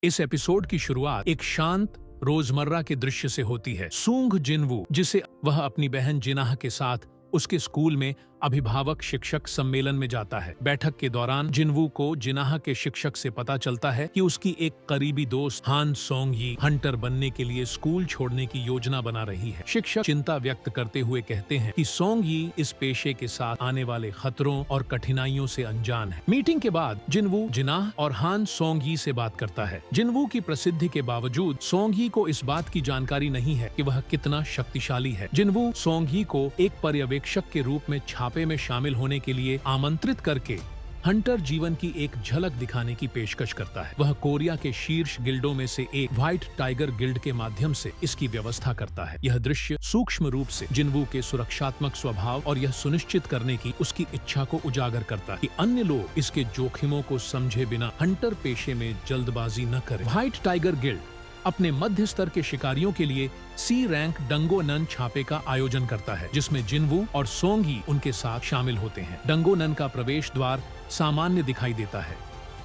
इस एपिसोड की शुरुआत एक शांत रोजमर्रा के दृश्य से होती है। सूंग जिनवू, जिसे वह अपनी बहन जिनाह के साथ उसके स्कूल में अभिभावक शिक्षक सम्मेलन में जाता है। बैठक के दौरान जिनवू को जिनाह के शिक्षक से पता चलता है कि उसकी एक करीबी दोस्त हान सोंग यी हंटर बनने के लिए स्कूल छोड़ने की योजना बना रही है। शिक्षक चिंता व्यक्त करते हुए कहते हैं कि सोंग यी इस पेशे के साथ आने वाले खतरों और कठिनाइयों से अनजान है। मीटिंग के बाद जिनवू जिनाह और हान सोंग यी से बात करता है। जिनवू की प्रसिद्धि के बावजूद सोंग यी को इस बात की जानकारी नहीं है कि वह कितना शक्तिशाली है। जिनवू सोंग यी को एक पर्यवेक्षक के रूप में छापे में शामिल होने के लिए आमंत्रित करके हंटर जीवन की एक झलक दिखाने की पेशकश करता है। वह कोरिया के शीर्ष गिल्डों में से एक व्हाइट टाइगर गिल्ड के माध्यम से इसकी व्यवस्था करता है। यह दृश्य सूक्ष्म रूप से जिनवू के सुरक्षात्मक स्वभाव और यह सुनिश्चित करने की उसकी इच्छा को उजागर करता है कि अन्य लोग इसके जोखिमों को समझे बिना हंटर पेशे में जल्दबाजी न करें। व्हाइट टाइगर गिल्ड अपने मध्य स्तर के शिकारियों के लिए सी रैंक डंगो नन छापे का आयोजन करता है, जिसमें जिनवू और सोंग यी उनके साथ शामिल होते हैं। डंगो नन का प्रवेश द्वार सामान्य दिखाई देता है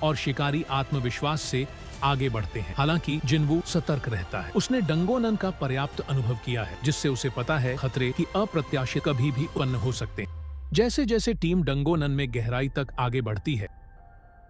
और शिकारी आत्मविश्वास से आगे बढ़ते हैं। हालांकि जिनवू सतर्क रहता है। उसने डंगो नन का पर्याप्त अनुभव किया है, जिससे उसे पता है खतरे की अप्रत्याशित कभी भी उत्पन्न हो सकते हैं। जैसे जैसे टीम डंगो नन में गहराई तक आगे बढ़ती है,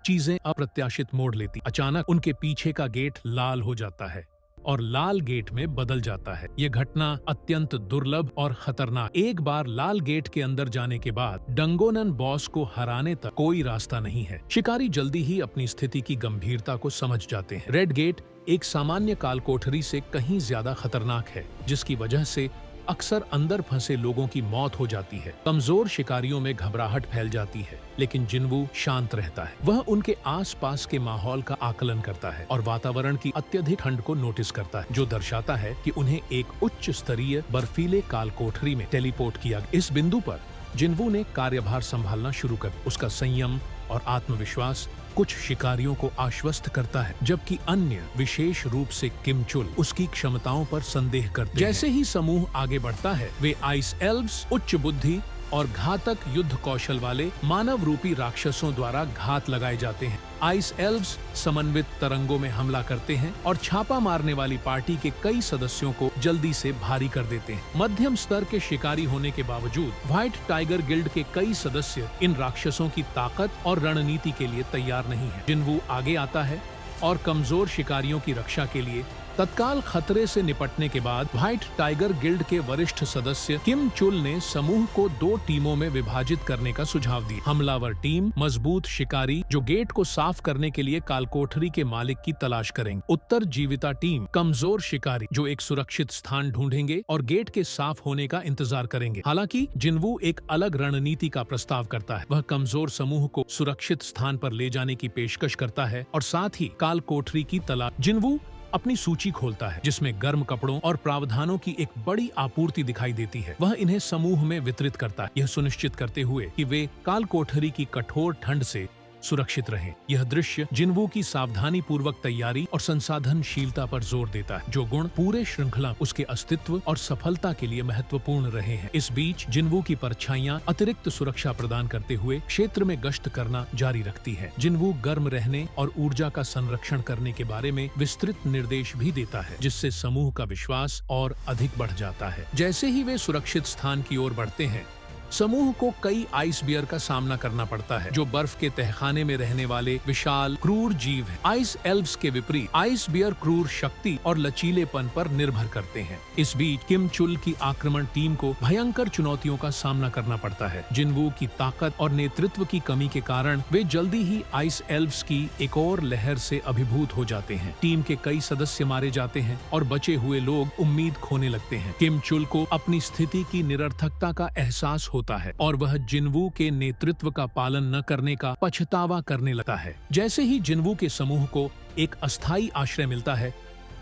चीजें अप्रत्याशित मोड़ लेती। अचानक उनके पीछे का गेट लाल हो जाता है और लाल गेट में बदल जाता है। ये घटना अत्यंत दुर्लभ और खतरनाक। एक बार लाल गेट के अंदर जाने के बाद डंगोनन बॉस को हराने तक कोई रास्ता नहीं है। शिकारी जल्दी ही अपनी स्थिति की गंभीरता को समझ जाते हैं। रेड गेट एक सामान्य काल कोठरी से कहीं ज्यादा खतरनाक है, जिसकी वजह से अक्सर अंदर फंसे लोगों की मौत हो जाती है। कमजोर शिकारियों में घबराहट फैल जाती है, लेकिन जिनवू शांत रहता है। वह उनके आसपास के माहौल का आकलन करता है और वातावरण की अत्यधिक ठंड को नोटिस करता है, जो दर्शाता है कि उन्हें एक उच्च स्तरीय बर्फीले काल कोठरी में टेलीपोर्ट किया गया। इस बिंदु पर जिनवू ने कार्यभार संभालना शुरू कर उसका संयम और आत्मविश्वास कुछ शिकारियों को आश्वस्त करता है, जबकि अन्य विशेष रूप से किम चुल उसकी क्षमताओं पर संदेह करते हैं। जैसे ही समूह आगे बढ़ता है, वे आइस एल्व्स, उच्च बुद्धि और घातक युद्ध कौशल वाले मानव रूपी राक्षसों द्वारा घात लगाए जाते हैं। आइस एल्व्स समन्वित तरंगों में हमला करते हैं और छापा मारने वाली पार्टी के कई सदस्यों को जल्दी से भारी कर देते हैं। मध्यम स्तर के शिकारी होने के बावजूद व्हाइट टाइगर गिल्ड के कई सदस्य इन राक्षसों की ताकत और रणनीति के लिए तैयार नहीं है। जिनवू आगे आता है और कमजोर शिकारियों की रक्षा के लिए तत्काल खतरे से निपटने के बाद व्हाइट टाइगर गिल्ड के वरिष्ठ सदस्य किम चुल ने समूह को 2 टीमों में विभाजित करने का सुझाव दिया। हमलावर टीम मजबूत शिकारी जो गेट को साफ करने के लिए कालकोठरी के मालिक की तलाश करेंगे। उत्तर जीविता टीम कमजोर शिकारी जो एक सुरक्षित स्थान ढूंढेंगे और गेट के साफ होने का इंतजार करेंगे। हालांकि जिनवू एक अलग रणनीति का प्रस्ताव करता है। वह कमजोर समूह को सुरक्षित स्थान पर ले जाने की पेशकश करता है और साथ ही कालकोठरी की तलाश। जिनवू अपनी सूची खोलता है, जिसमें गर्म कपड़ों और प्रावधानों की एक बड़ी आपूर्ति दिखाई देती है। वह इन्हें समूह में वितरित करता है, यह सुनिश्चित करते हुए कि वे काल कोठरी की कठोर ठंड से सुरक्षित रहें। यह दृश्य जिनवू की सावधानी पूर्वक तैयारी और संसाधनशीलता पर जोर देता है, जो गुण पूरे श्रृंखला उसके अस्तित्व और सफलता के लिए महत्वपूर्ण रहे हैं। इस बीच जिनवू की परछाइयां अतिरिक्त सुरक्षा प्रदान करते हुए क्षेत्र में गश्त करना जारी रखती है। जिनवू गर्म रहने और ऊर्जा का संरक्षण करने के बारे में विस्तृत निर्देश भी देता है, जिससे समूह का विश्वास और अधिक बढ़ जाता है। जैसे ही वे सुरक्षित स्थान की ओर बढ़ते हैं, समूह को कई आइस बियर का सामना करना पड़ता है, जो बर्फ के तहखाने में रहने वाले विशाल क्रूर जीव हैं। आइस एल्व्स के विपरीत आइस बियर क्रूर शक्ति और लचीलेपन पर निर्भर करते हैं। इस बीच किम चुल की आक्रमण टीम को भयंकर चुनौतियों का सामना करना पड़ता है। जिनवू की ताकत और नेतृत्व की कमी के कारण वे जल्दी ही आइस एल्व्स की एक और लहर से अभिभूत हो जाते हैं। टीम के कई सदस्य मारे जाते हैं और बचे हुए लोग उम्मीद खोने लगते हैं। किम चुल को अपनी स्थिति की निरर्थकता का एहसास होता है और वह जिनवू के नेतृत्व का पालन न करने का पछतावा करने लगता है। जैसे ही जिनवू के समूह को एक अस्थायी आश्रय मिलता है,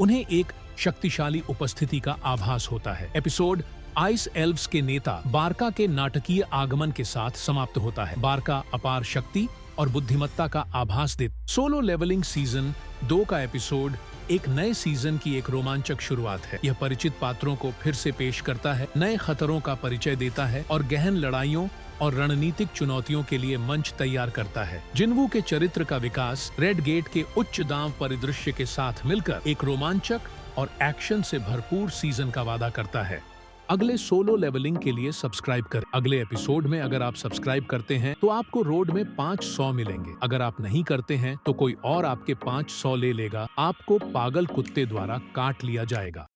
उन्हें एक शक्तिशाली उपस्थिति का आभास होता है। एपिसोड आइस एल्व्स के नेता बारका के नाटकीय आगमन के साथ समाप्त होता है। बारका अपार शक्ति और बुद्धिमत्ता का आभास देता। सोलो लेवलिंग सीजन 2 का एपिसोड एक नए सीजन की एक रोमांचक शुरुआत है। यह परिचित पात्रों को फिर से पेश करता है, नए खतरों का परिचय देता है और गहन लड़ाइयों और रणनीतिक चुनौतियों के लिए मंच तैयार करता है। जिनवू के चरित्र का विकास रेड गेट के उच्च दांव परिदृश्य के साथ मिलकर एक रोमांचक और एक्शन से भरपूर सीजन का वादा करता है। अगले सोलो लेवलिंग के लिए सब्सक्राइब करें। अगले एपिसोड में अगर आप सब्सक्राइब करते हैं तो आपको रोड में 500 मिलेंगे। अगर आप नहीं करते हैं तो कोई और आपके 500 ले लेगा। आपको पागल कुत्ते द्वारा काट लिया जाएगा।